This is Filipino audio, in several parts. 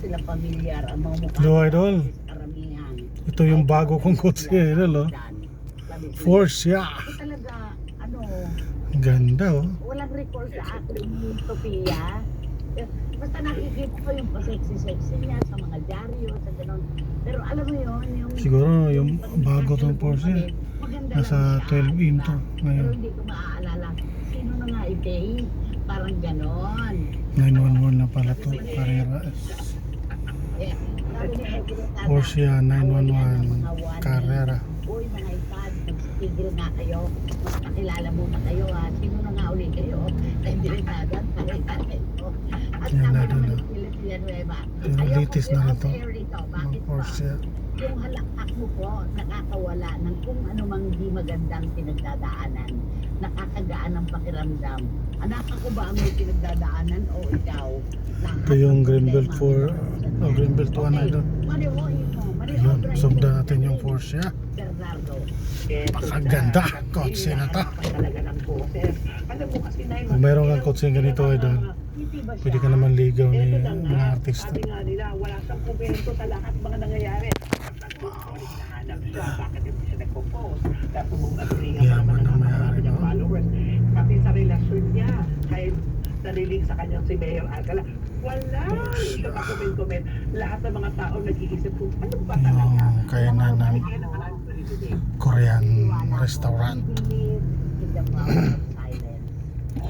sila pamilyar. Ang mga mukha Hello, idol. karamihan. Ito yung bago kong kotse, idol, oh. Force, yeah. Ito talaga, ano, Ganda, oh. walang recall sa akin yung Sophia. Basta nakikita ko yung pa-sexy-sexy niya sa mga dyaryo, sa gano'n. Pero alam mo yun, yung... Siguro yung bago tong Porsche, nasa 12 into Pero ngayon. hindi ko maaalala. Sino na nga i-date? Parang gano'n. 911 na pala to, Carrera S. Eh, sabi ni Edwin, Porsche 911 Carrera. uy, mga ipad, magsitigil na kayo. Mas pakilala muna kayo, ha. Sino na nga uli kayo? Hindi rin nadan, pare-pare ko. At Yan tama na, naman no? yung Villanueva. Pero Ayaw litis ko na yung rin to. off-air rito. Mga Bakit ba? Porsche. Yung halakak mo po, nakakawala ng kung ano mang di magandang pinagdadaanan. Nakakagaan ng pakiramdam. Anak ako ba ang may pinagdadaanan o ikaw? Ito yung Greenbelt 4, Greenbelt 1, idol. Yun, sugda natin yung Porsche. Bernardo. Napakaganda, kotse na to. Kung mayroon kang kotse ganito, idol, pwede ka naman ligaw ni mga artista. Sabi nga nila, wala siyang komento sa lahat mga nangyayari. Hinahanap siya, bakit hindi siya nag-compose? Tapos kung nag-ringa pa Yaman naman ang ang mga may-ari, kanyang no? followers. Pati sa relasyon niya, kahit nalilig sa kanyang si Mayor Alcala, wala ito pa comment-comment. Lahat ng mga tao nag-iisip kung ano ba talaga. Yung kaya na ng Korean restaurant.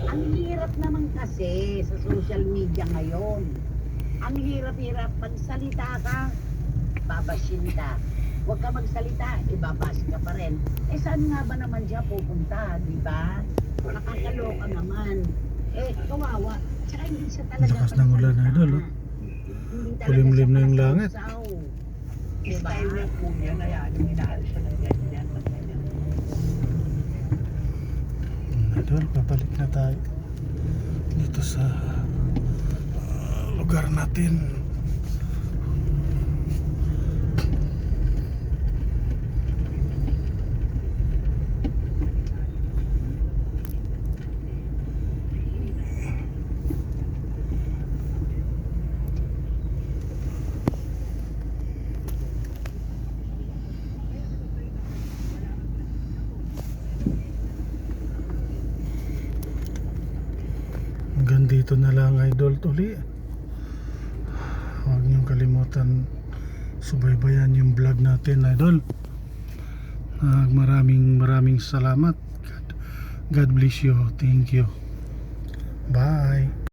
Ang hirap naman kasi sa social media ngayon. Ang hirap-hirap. Pagsalita ka, babashin ka. Huwag ka magsalita, ibabash ka pa rin. Eh saan nga ba naman siya pupunta, di ba? Nakakaloka naman. Eh, kawawa. Tsaka hindi siya talaga... Lakas ng ulan, idol, oh. Kulimlim na yung langit. Diba? Style niya po niya, na yan, yung inaalis siya ng ganyan, ng ganyan. Idol, babalik na tayo dito sa lugar natin. Hanggang dito na lang, idol, tuli. Huwag niyong kalimutan subaybayan yung vlog natin, idol. Maraming salamat. God bless you. Thank you. Bye.